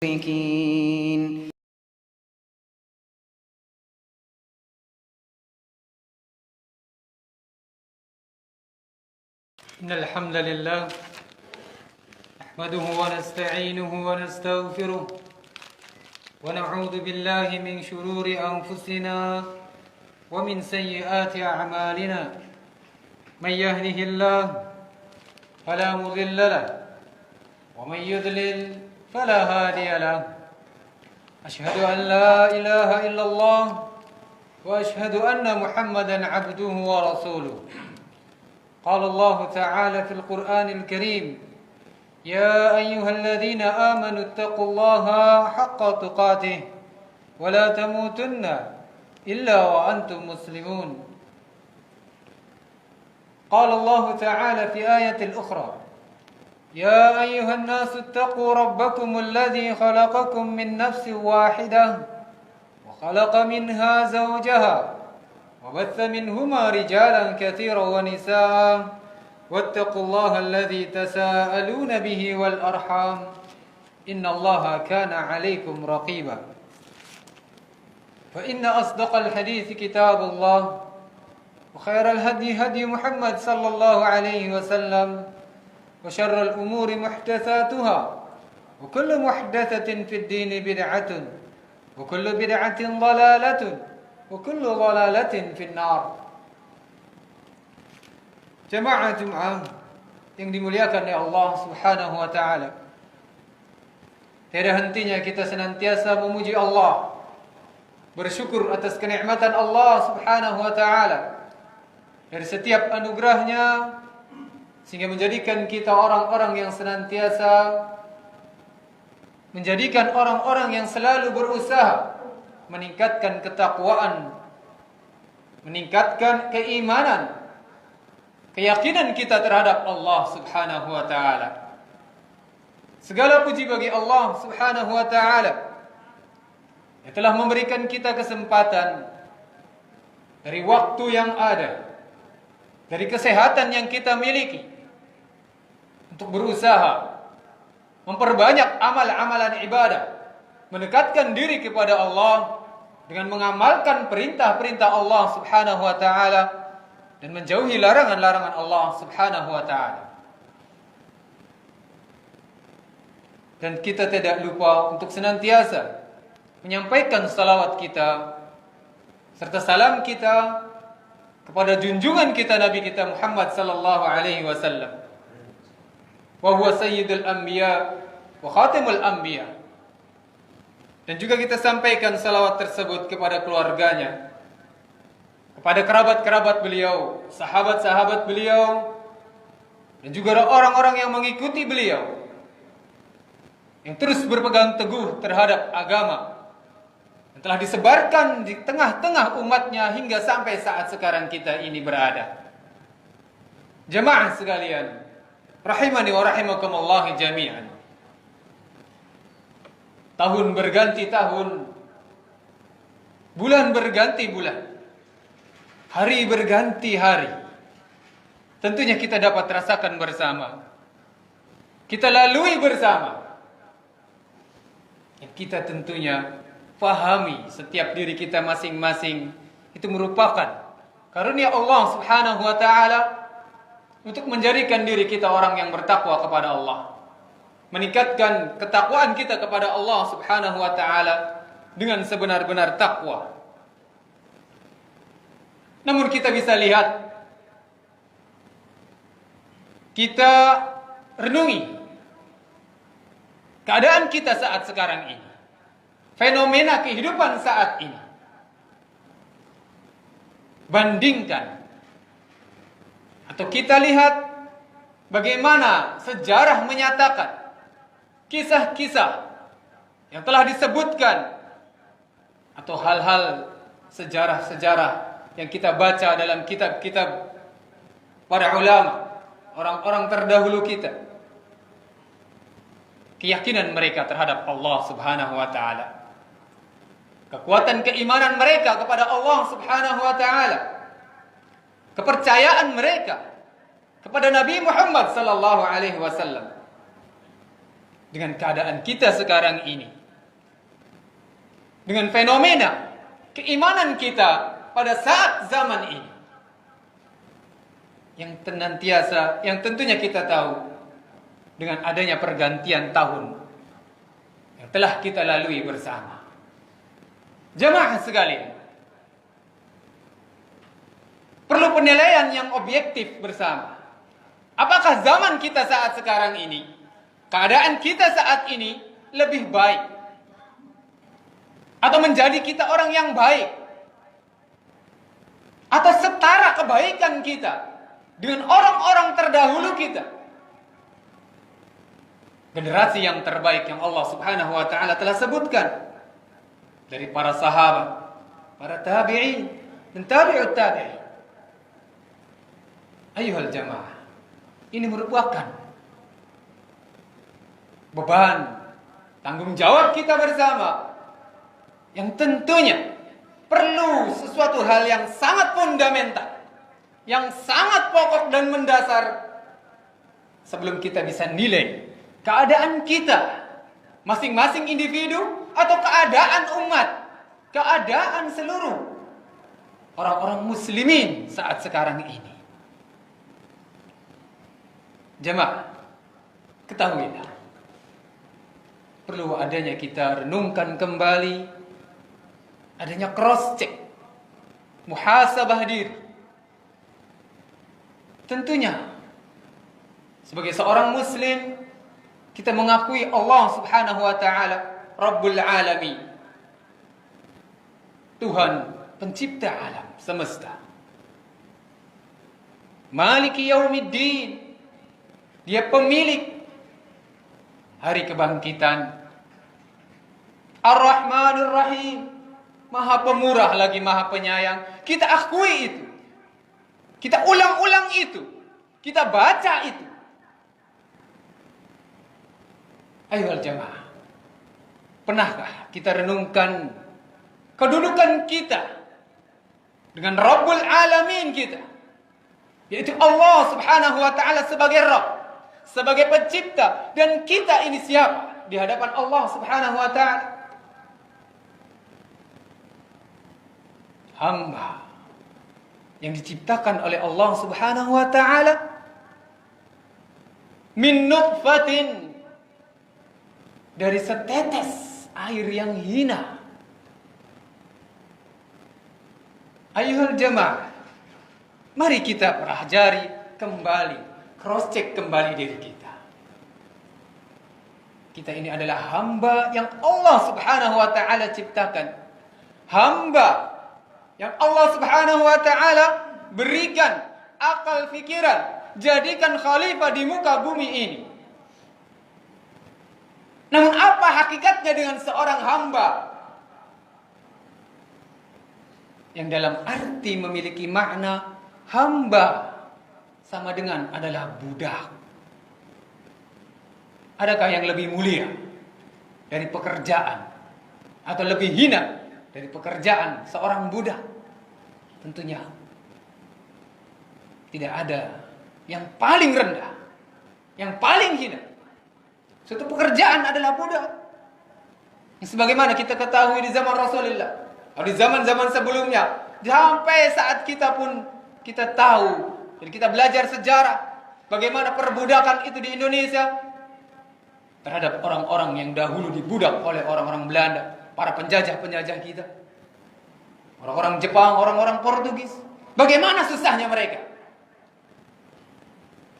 المشركين. إن الحمد لله نحمده ونستعينه ونستغفره ونعوذ بالله من شرور أنفسنا ومن سيئات أعمالنا. من يهده الله فلا مضل له ومن يضلل فلا هادي له. أشهد أن لا إله إلا الله وأشهد أن محمدا عبده ورسوله. قال الله تعالى في القرآن الكريم: يا أيها الذين آمنوا اتقوا الله حق تقاته ولا تموتن إلا وأنتم مسلمون. قال الله تعالى في آية أخرى: يا أيها الناس اتقوا ربكم الذي خلقكم من نفس واحدة وخلق منها زوجها وبث منهما رجالا كثيرا ونساء واتقوا الله الذي تساءلون به والأرحام إن الله كان عليكم رقيبا. فإن أصدق الحديث كتاب الله وخير الهدي هدي محمد صلى الله عليه وسلم وشر الأمور محدثاتها وكل محدثة في الدين بدعة وكل بدعة ضلالة وكل ضلالة في النار. Jemaah Jumat yang dimuliakan oleh Allah Subhanahu wa taala. Tiada hentinya kita senantiasa memuji Allah, bersyukur atas kenikmatan Allah Subhanahu wa taala dari setiap anugerahnya, sehingga menjadikan kita orang-orang yang senantiasa menjadikan orang-orang yang selalu berusaha meningkatkan ketakwaan, meningkatkan keimanan, keyakinan kita terhadap Allah Subhanahu wa taala. Segala puji bagi Allah Subhanahu wa taala yang telah memberikan kita kesempatan dari waktu yang ada, dari kesehatan yang kita miliki, untuk berusaha memperbanyak amal-amalan ibadah, mendekatkan diri kepada Allah dengan mengamalkan perintah-perintah Allah Subhanahu wa taala dan menjauhi larangan-larangan Allah Subhanahu wa taala. Dan kita tidak lupa untuk senantiasa menyampaikan salawat kita serta salam kita kepada junjungan kita, Nabi kita Muhammad sallallahu alaihi wasallam, wa huwa sayyidul anbiya wa khatimul anbiya. Dan juga kita sampaikan salawat tersebut kepada keluarganya, kepada kerabat-kerabat beliau, sahabat-sahabat beliau, dan juga orang-orang yang mengikuti beliau, yang terus berpegang teguh terhadap agama yang telah disebarkan di tengah-tengah umatnya hingga sampai saat sekarang kita ini berada. Jemaah sekalian, rahimani wa rahimakumullah jami'an. Tahun berganti tahun, bulan berganti bulan, hari berganti hari. Tentunya kita dapat rasakan bersama, kita lalui bersama. Kita tentunya pahami setiap diri kita masing-masing itu merupakan karunia Allah Subhanahu wa taala untuk menjadikan diri kita orang yang bertakwa kepada Allah, meningkatkan ketakwaan kita kepada Allah Subhanahu wa taala dengan sebenar-benar takwa. Namun kita bisa lihat, kita renungi keadaan kita saat sekarang ini, fenomena kehidupan saat ini. Bandingkan atau kita lihat bagaimana sejarah menyatakan kisah-kisah yang telah disebutkan atau hal-hal sejarah-sejarah yang kita baca dalam kitab-kitab para ulama, orang-orang terdahulu kita. Keyakinan mereka terhadap Allah Subhanahu wa taala, kekuatan keimanan mereka kepada Allah Subhanahu wa taala, kepercayaan mereka kepada Nabi Muhammad sallallahu alaihi wasallam, dengan keadaan kita sekarang ini, dengan fenomena keimanan kita pada saat zaman ini, yang tentunya kita tahu dengan adanya pergantian tahun yang telah kita lalui bersama. Jemaah sekalian, perlu penilaian yang objektif bersama. Apakah zaman kita saat sekarang ini, keadaan kita saat ini lebih baik, atau menjadi kita orang yang baik, atau setara kebaikan kita dengan orang-orang terdahulu kita, generasi yang terbaik yang Allah Subhanahu wa ta'ala telah sebutkan, dari para sahabat, para tabi'in dan tabi'ut tabi'in. Ayuhal jamaah, ini merupakan beban tanggung jawab kita bersama, yang tentunya perlu sesuatu hal yang sangat fundamental, yang sangat pokok dan mendasar, sebelum kita bisa nilai keadaan kita masing-masing individu atau keadaan umat, keadaan seluruh orang-orang muslimin saat sekarang ini. Jemaah, ketahuilah, perlu adanya kita renungkan kembali, adanya cross check, muhasabah diri. Tentunya sebagai seorang muslim, kita mengakui Allah Subhanahu wa ta'ala Rabbul Alamin, Tuhan pencipta alam semesta, Maliki Yaumiddin, Dia pemilik hari kebangkitan, Ar-Rahmanir Rahim, Maha Pemurah lagi Maha Penyayang. Kita akui itu, kita ulang-ulang itu, kita baca itu. Ayo jamaah, pernahkah kita renungkan kedudukan kita dengan Rabbul Alamin kita, yaitu Allah Subhanahu wa ta'ala sebagai Rabb, sebagai pencipta, dan kita ini siapa di hadapan Allah Subhanahu wa ta'ala? Hamba yang diciptakan oleh Allah Subhanahu wa ta'ala min nutfatin, dari setetes air yang hina. Ayuhal jamaah, mari kita pelajari kembali, cross check kembali diri kita. Kita ini adalah hamba yang Allah Subhanahu wa ta'ala ciptakan, hamba yang Allah Subhanahu wa ta'ala berikan akal fikiran, jadikan khalifah di muka bumi ini. Namun apa hakikatnya dengan seorang hamba yang dalam arti memiliki makna hamba sama dengan adalah budak? Adakah yang lebih mulia dari pekerjaan, atau lebih hina dari pekerjaan seorang budak? Tentunya tidak ada. Yang paling rendah, yang paling hina suatu pekerjaan adalah budak. Sebagaimana kita ketahui di zaman Rasulullah, atau di zaman-zaman sebelumnya, sampai saat kita pun kita tahu, dan kita belajar sejarah bagaimana perbudakan itu di Indonesia terhadap orang-orang yang dahulu dibudak oleh orang-orang Belanda, para penjajah-penjajah kita, orang-orang Jepang, orang-orang Portugis. Bagaimana susahnya mereka?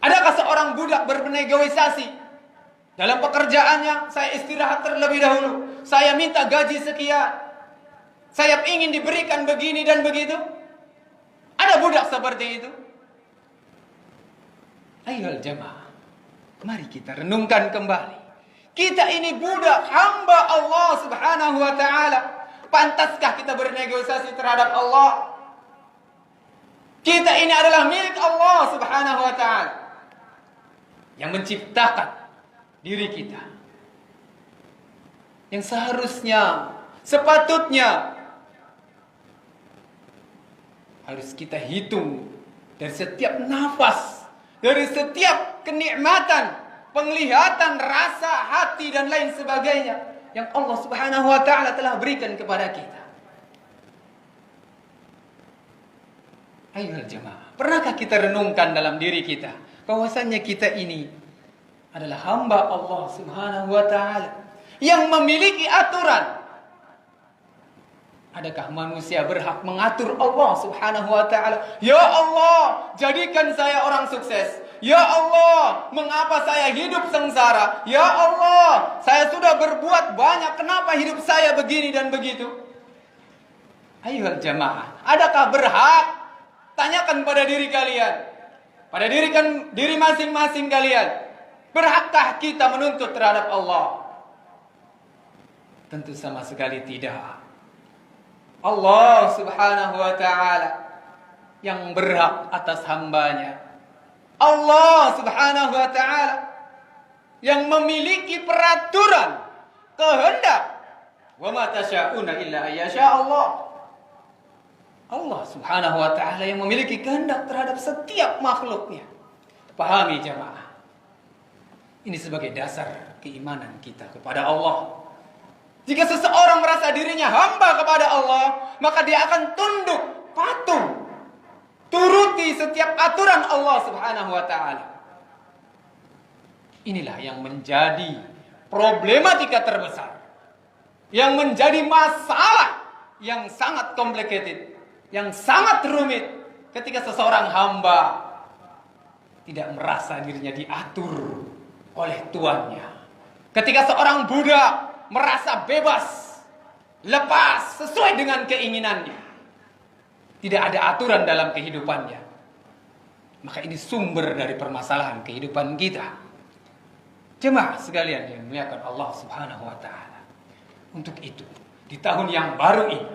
Adakah seorang budak bernegosiasi dalam pekerjaannya? Saya istirahat terlebih dahulu, saya minta gaji sekian, saya ingin diberikan begini dan begitu. Ada budak seperti itu? Ayo jemaah, mari kita renungkan kembali. Kita ini budak, hamba Allah Subhanahu wa ta'ala. Pantaskah kita bernegosiasi terhadap Allah? Kita ini adalah milik Allah Subhanahu wa ta'ala, yang menciptakan diri kita, yang seharusnya, sepatutnya harus kita hitung dari setiap nafas, dari setiap kenikmatan penglihatan, rasa, hati dan lain sebagainya yang Allah Subhanahu wa taala telah berikan kepada kita. Ayolah jemaah, pernahkah kita renungkan dalam diri kita bahwasannya kita ini adalah hamba Allah Subhanahu wa taala yang memiliki aturan? Adakah manusia berhak mengatur Allah Subhanahu wa taala? Ya Allah, jadikan saya orang sukses. Ya Allah, mengapa saya hidup sengsara? Ya Allah, saya sudah berbuat banyak, kenapa hidup saya begini dan begitu? Ayo jamaah, adakah berhak? Tanyakan pada diri kalian, pada diri masing-masing kalian. Berhakkah kita menuntut terhadap Allah? Tentu sama sekali tidak. Allah Subhanahu wa ta'ala yang berhak atas hambanya. Allah Subhanahu wa ta'ala yang memiliki peraturan, kehendak. Wa ma tasya'una illa ayyasha Allah. Allah Subhanahu wa ta'ala yang memiliki kehendak terhadap setiap makhluknya. Pahami jamaah. Ini sebagai dasar keimanan kita kepada Allah. Jika seseorang merasa dirinya hamba kepada Allah, maka dia akan tunduk, patuh, turuti setiap aturan Allah Subhanahu wa taala. Inilah yang menjadi problematika terbesar, yang menjadi masalah yang sangat complicated, yang sangat rumit ketika seseorang hamba tidak merasa dirinya diatur oleh tuannya. Ketika seorang budak merasa bebas, lepas, sesuai dengan keinginannya, tidak ada aturan dalam kehidupannya, maka ini sumber dari permasalahan kehidupan kita. Jemaah sekalian yang dimuliakan Allah Subhanahu wa taala. Untuk itu, di tahun yang baru ini,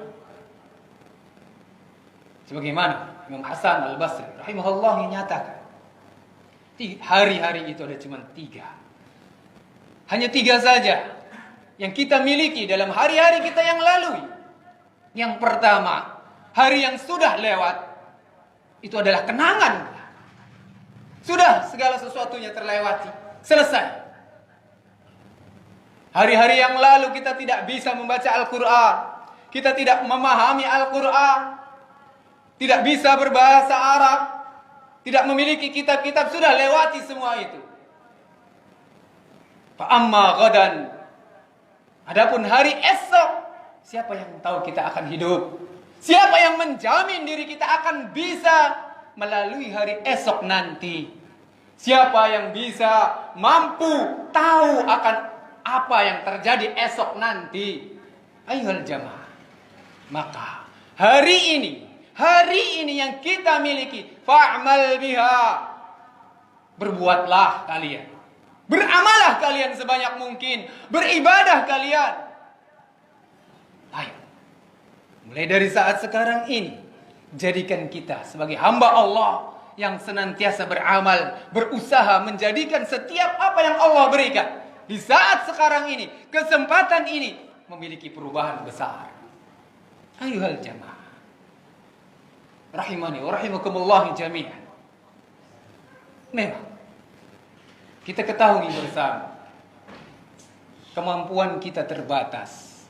sebagaimana Imam Hasan Al-Basri rahimahullah menyatakan, hari-hari itu ada cuma 3. Hanya 3 saja yang kita miliki dalam hari-hari kita yang lalui. Yang pertama, hari yang sudah lewat, itu adalah kenangan. Sudah segala sesuatunya terlewati, selesai. Hari-hari yang lalu kita tidak bisa membaca Al-Quran, kita tidak memahami Al-Quran, tidak bisa berbahasa Arab, tidak memiliki kitab-kitab, sudah lewati semua itu. Fa'amma ghadan, adapun hari esok, siapa yang tahu kita akan hidup? Siapa yang menjamin diri kita akan bisa melalui hari esok nanti? Siapa yang bisa mampu tahu akan apa yang terjadi esok nanti? Ayolah jamaah. Maka hari ini yang kita miliki, fa'mal biha. Berbuatlah kalian. Beramalah kalian sebanyak mungkin. Beribadah kalian. Ayo. Mulai dari saat sekarang ini, jadikan kita sebagai hamba Allah yang senantiasa beramal, berusaha menjadikan setiap apa yang Allah berikan di saat sekarang ini, kesempatan ini, memiliki perubahan besar. Ayuhal jamaah. Rahimani wa rahimakumullah jami'an. Memang kita ketahui bersama, kemampuan kita terbatas,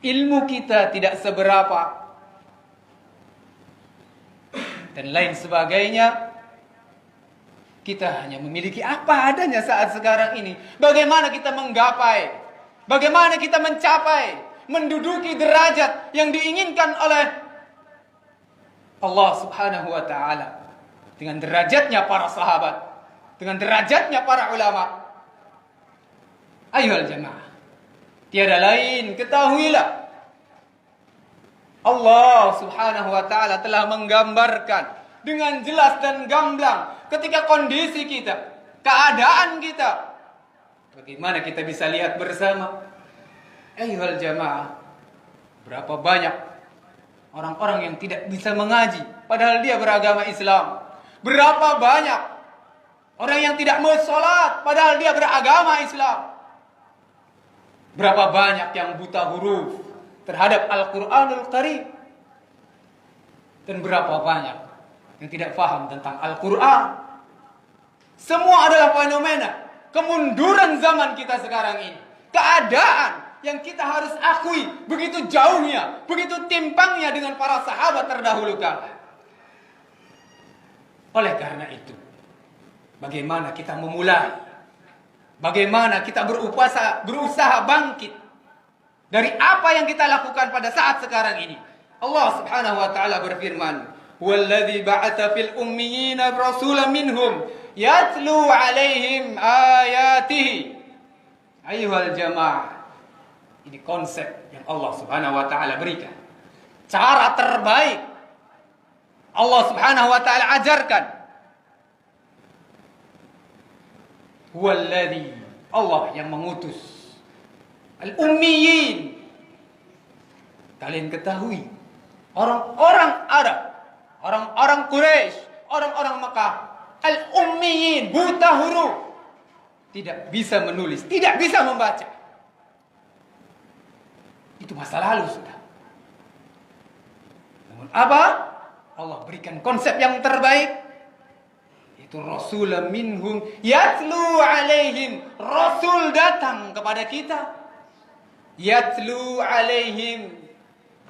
ilmu kita tidak seberapa, dan lain sebagainya. Kita hanya memiliki apa adanya saat sekarang ini. Bagaimana kita menggapai, bagaimana kita mencapai, menduduki derajat yang diinginkan oleh Allah Subhanahu wa ta'ala, dengan derajatnya para sahabat, dengan derajatnya para ulama. Ayuhal jamaah, tiada lain, ketahuilah, Allah Subhanahu wa ta'ala telah menggambarkan dengan jelas dan gamblang ketika kondisi kita, keadaan kita. Bagaimana kita bisa lihat bersama? Ayuhal jamaah, berapa banyak orang-orang yang tidak bisa mengaji padahal dia beragama Islam. Berapa banyak orang yang tidak mau sholat padahal dia beragama Islam. Berapa banyak yang buta huruf terhadap Al-Quranul Karim. Dan berapa banyak yang tidak paham tentang Al-Quran. Semua adalah fenomena kemunduran zaman kita sekarang ini. Keadaan yang kita harus akui begitu jauhnya, begitu timpangnya dengan para sahabat terdahulu kala. Oleh karena itu, bagaimana kita memulai? Bagaimana kita berusaha bangkit dari apa yang kita lakukan pada saat sekarang ini? Allah Subhanahu wa taala berfirman, "Walladzi ba'atsa fil ummiyina rasulan minhum yatlu 'alaihim ayatihi." Ayyuhal jamaah. Ini konsep yang Allah Subhanahu wa taala berikan. Cara terbaik Allah Subhanahu wa taala ajarkan. Huwallazi, Allah yang mengutus al-ummiyin. Kalian ketahui, orang-orang Arab, orang-orang Quraisy, orang-orang Mekah, al-ummiyin, buta huruf, tidak bisa menulis, tidak bisa membaca. Itu masa lalu sudah. Namun apa? Allah berikan konsep yang terbaik. Itu Rasulun minhum yatlu alaihim. Rasul datang kepada kita. Yatlu alaihim,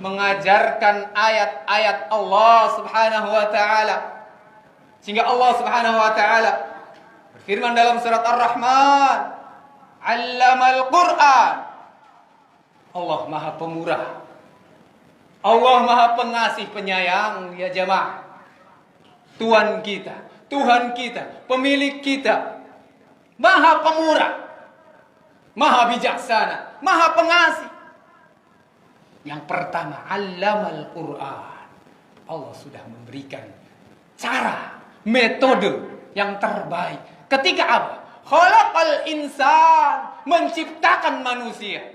mengajarkan ayat-ayat Allah Subhanahu wa taala. Sehingga Allah Subhanahu wa taala berfirman dalam surat Ar-Rahman, "Allamal Qur'an." Allah Maha Pemurah. Allah Maha Pengasih Penyayang, ya jemaah. Tuhan kita, pemilik kita, Maha Pemurah, Maha Bijaksana, Maha Pengasih. Yang pertama, Allamal Qur'an. Allah sudah memberikan cara, metode yang terbaik. Ketika apa? Khalaqal insan, menciptakan manusia.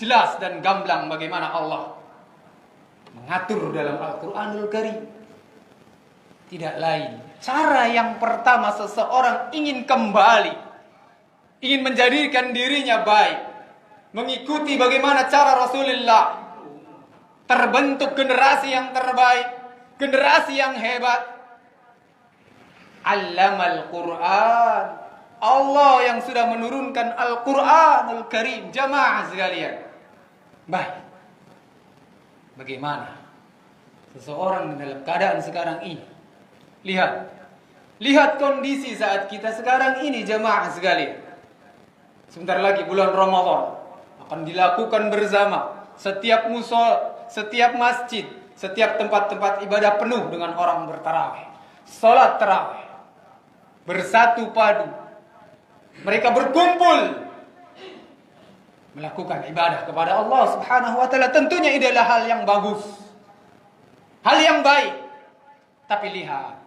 Jelas dan gamblang bagaimana Allah mengatur dalam Al-Quranul Karim. Tidak lain, cara yang pertama seseorang ingin kembali, ingin menjadikan dirinya baik, mengikuti bagaimana cara Rasulullah, terbentuk generasi yang terbaik, generasi yang hebat. Allamal Quran, Allah yang sudah menurunkan Al-Quranul Karim. Jamaah sekalian, baik, bagaimana seseorang dalam keadaan sekarang ini? Lihat kondisi saat kita sekarang ini, jemaah sekalian. Sebentar lagi bulan Ramadan akan dilakukan bersama. Setiap musol, setiap masjid, setiap tempat-tempat ibadah penuh dengan orang bertarawih. Salat tarawih, bersatu padu. Mereka berkumpul melakukan ibadah kepada Allah Subhanahu wa taala. Tentunya ini adalah hal yang bagus, hal yang baik. Tapi lihat,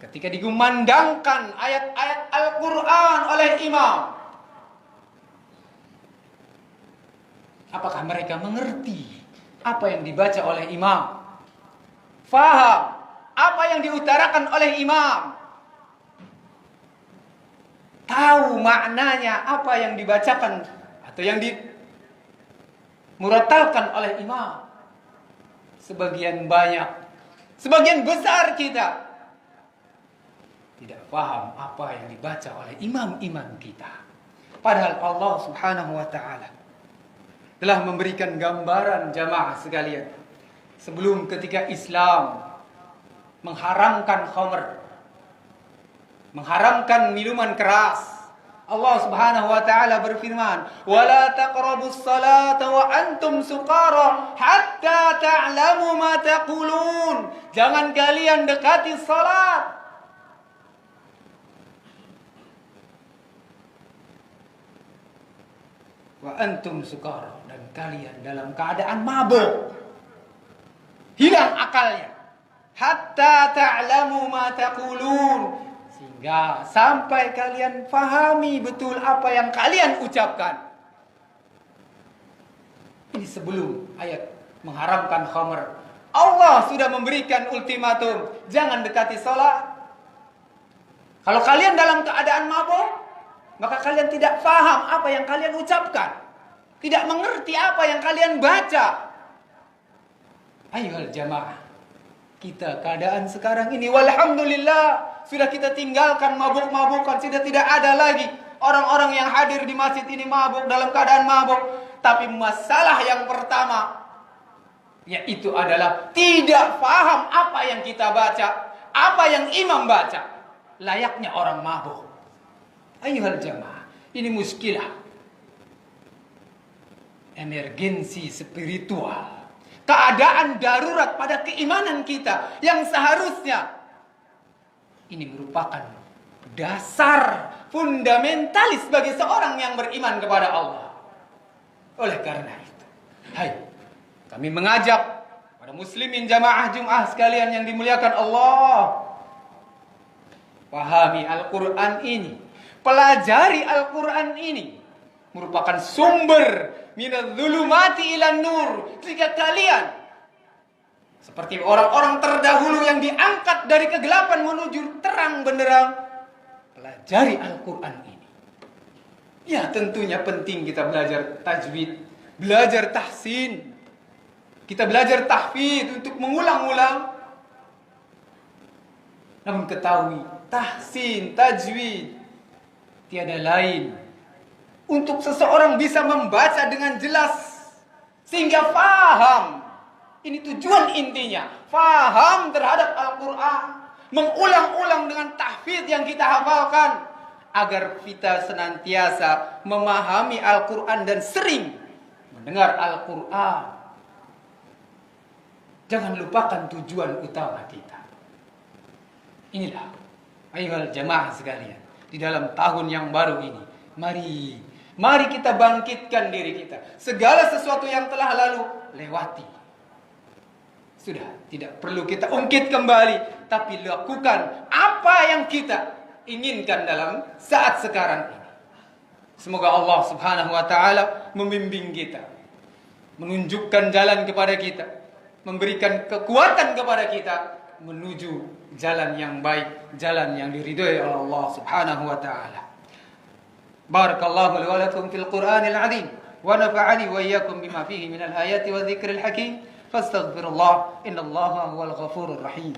ketika digumandangkan ayat-ayat Al-Quran oleh imam, apakah mereka mengerti apa yang dibaca oleh imam? Faham apa yang diutarakan oleh imam? Tahu maknanya apa yang dibacakan atau yang dimuratalkan oleh imam? Sebagian banyak, sebagian besar kita tidak paham apa yang dibaca oleh imam-imam kita. Padahal Allah Subhanahu wa taala telah memberikan gambaran, jamaah sekalian. Sebelum ketika Islam mengharamkan khamr, mengharamkan minuman keras, Allah Subhanahu wa taala berfirman, "Wala taqrabus salata wa antum suqara hatta ta'lamu ma taqulun." Jangan kalian dekati salat wa antum sukara, dan kalian dalam keadaan mabuk, hilang akalnya. Hatta ta'lamu ma taqulun, sehingga sampai kalian fahami betul apa yang kalian ucapkan. Ini sebelum ayat mengharamkan khamr. Allah sudah memberikan ultimatum, jangan dekati salat. Kalau kalian dalam keadaan mabuk, maka kalian tidak paham apa yang kalian ucapkan, tidak mengerti apa yang kalian baca. Ayolah jamaah, kita keadaan sekarang ini, walhamdulillah, sudah kita tinggalkan mabuk-mabukan, sudah tidak ada lagi orang-orang yang hadir di masjid ini mabuk, dalam keadaan mabuk. Tapi masalah yang pertama, yaitu adalah tidak paham apa yang kita baca, apa yang imam baca. Layaknya orang mabuk. Ayuhal jamaah, ini muskilah. Emergensi spiritual. Keadaan darurat pada keimanan kita yang seharusnya ini merupakan dasar fundamentalis bagi seorang yang beriman kepada Allah. Oleh karena itu, hai, kami mengajak pada muslimin jamaah Jumat sekalian yang dimuliakan Allah, pahami Al-Quran ini, pelajari Al-Quran ini, merupakan sumber minadz zulumati ilan nur. Jika kalian seperti orang-orang terdahulu yang diangkat dari kegelapan menuju terang benderang, pelajari Al-Quran ini. Ya, tentunya penting kita belajar tajwid, belajar tahsin, kita belajar tahfidz untuk mengulang-ulang. Namun ketahui, tahsin, tajwid tiada lain untuk seseorang bisa membaca dengan jelas sehingga faham. Ini tujuan intinya, faham terhadap Al-Quran, mengulang-ulang dengan tahfidz yang kita hafalkan, agar kita senantiasa memahami Al-Quran dan sering mendengar Al-Quran. Jangan lupakan tujuan utama kita. Inilah, ayolah jamaah sekalian, di dalam tahun yang baru ini, Mari kita bangkitkan diri kita. Segala sesuatu yang telah lalu, lewati. Sudah, tidak perlu kita ungkit kembali, tapi lakukan apa yang kita inginkan dalam saat sekarang ini. Semoga Allah Subhanahu wa taala membimbing kita, menunjukkan jalan kepada kita, memberikan kekuatan kepada kita menuju jalan yang baik, jalan yang diridhoi oleh Allah Subhanahu wa taala. Barakallahu li wa lakum fil Qur'anil 'azim wa nafa'ani wa iyyakum bima fihi minal ayati wa dzikril hakim. Fastaghfirullah, innallaha huwal ghafurur rahim.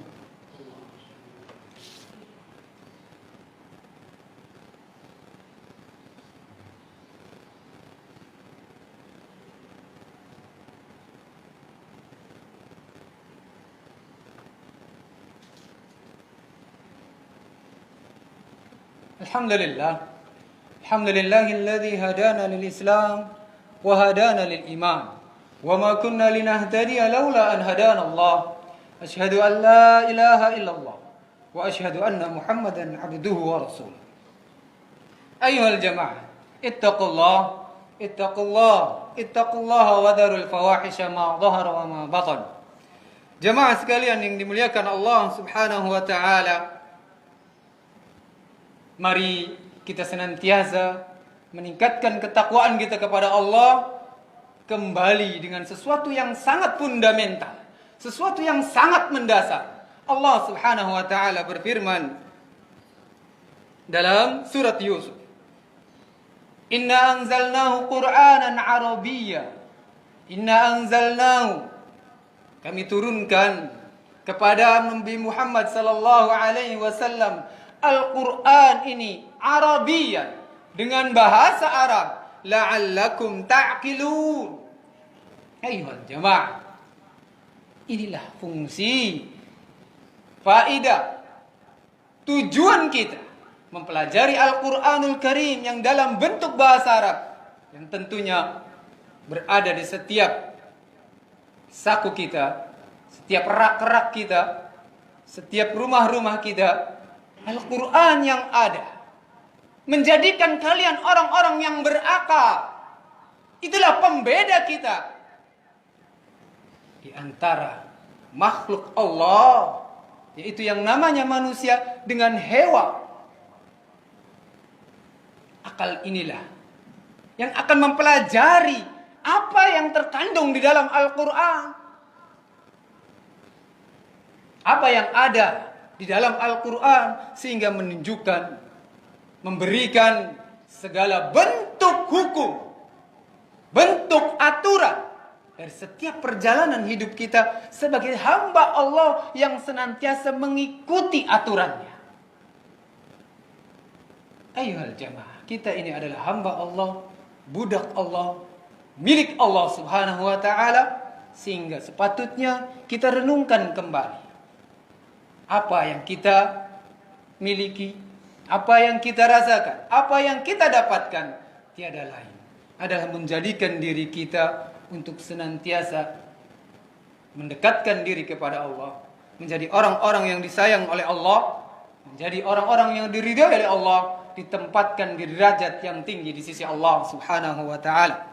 Alhamdulillah. Alhamdulillahilladzi hadana lil Islam wa hadana lil iman. Wa ma kunna linahtadiya laula an hadana Allah. Asyhadu an la ilaha illallah wa asyhadu anna Muhammadan abduhu wa rasuluh. Ayyuhal jamaah, ittaqullah wa dharul fawahisha ma dhahara wa ma batan. Jamaah sekalian yang dimuliakan Allah Subhanahu wa taala, mari kita senantiasa meningkatkan ketakwaan kita kepada Allah, kembali dengan sesuatu yang sangat fundamental, sesuatu yang sangat mendasar. Allah Subhanahu wa taala berfirman dalam surat Yusuf, "Inna anzalnahu Qur'anan Arabiyya." Inna anzalnahu, kami turunkan kepada Nabi Muhammad sallallahu alaihi wasallam Al-Quran ini Arabiyan, dengan bahasa Arab, la'allakum ta'qilun. Ayuhal jamaah, inilah fungsi, faedah, tujuan kita mempelajari Al-Quranul Karim yang dalam bentuk bahasa Arab, yang tentunya berada di setiap saku kita, setiap rak-rak kita, setiap rumah-rumah kita. Al-Quran yang ada menjadikan kalian orang-orang yang berakal. Itulah pembeda kita di antara makhluk Allah, yaitu yang namanya manusia dengan hewan. Akal inilah yang akan mempelajari apa yang terkandung di dalam Al-Quran, apa yang ada di dalam Al-Quran, sehingga menunjukkan, memberikan segala bentuk hukum, bentuk aturan dari setiap perjalanan hidup kita sebagai hamba Allah yang senantiasa mengikuti aturannya. Ayuhal jamaah, kita ini adalah hamba Allah, budak Allah, milik Allah Subhanahu wa ta'ala, sehingga sepatutnya kita renungkan kembali apa yang kita miliki, apa yang kita rasakan, apa yang kita dapatkan, tiada lain adalah menjadikan diri kita untuk senantiasa mendekatkan diri kepada Allah, menjadi orang-orang yang disayang oleh Allah, menjadi orang-orang yang diridhai oleh Allah, ditempatkan di derajat yang tinggi di sisi Allah Subhanahu wa ta'ala.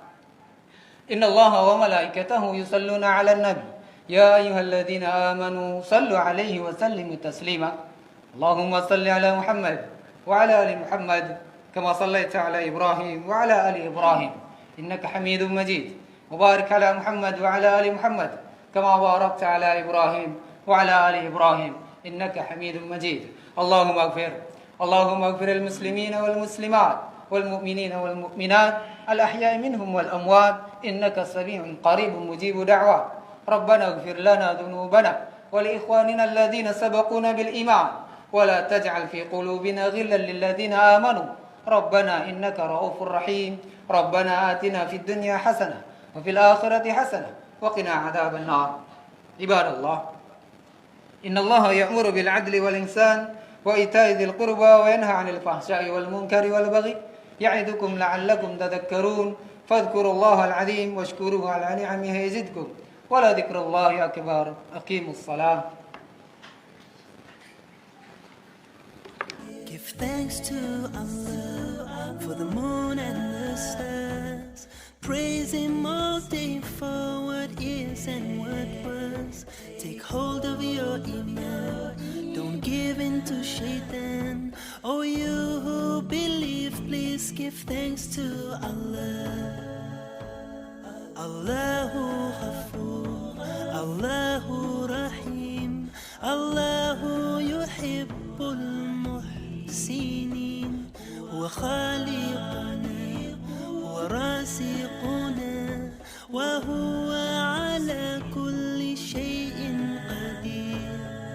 Inna Allah wa malaikatahu yusalluna 'alan nabi ya ayyuhalladzina amanu sallu 'alaihi wa sallimu taslima. Allahumma salli 'ala Muhammad wa 'ala ali Muhammad kama sallaita 'ala Ibrahim wa 'ala ali Ibrahim innaka Hamidum Majid. Wa barik 'ala Muhammad wa 'ala ali Muhammad kama barakta 'ala Ibrahim wa 'ala ali Ibrahim innaka Hamidum Majid. Allahumma اغفر للمسلمين والمسلمات والمؤمنين والمؤمنات الأحياء منهم والأموات إنك سميع قريب مجيب دعوات. ربنا اغفر لنا ذنوبنا ولإخواننا الذين سبقونا بالإيمان ولا تجعل في قلوبنا غلا للذين آمنوا ربنا إنك رؤوف رحيم. ربنا آتنا في الدنيا حسنة وفي الآخرة حسنة وقنا عذاب النار. عباد الله، إن الله يأمر بالعدل والإحسان وإيتاء ذي القربى وينهى عن الفحشاء والمنكر والبغي يعظكم لعلكم تذكرون. فاذكروا الله العظيم واشكروه على نعمه يزدكم ولذكر الله أكبر. أقيموا الصلاة. Give thanks to Allah for the moon and the stars. Praise Him all day for what is and what was. Take hold of your iman, don't give in to shaitan. Oh, you who believe, please give thanks to Allah. Allahu Ghafur, Allahu Rahim, Allahu yuhibbul muhsinin. Wa khaliquna wa rasiquna wa huwa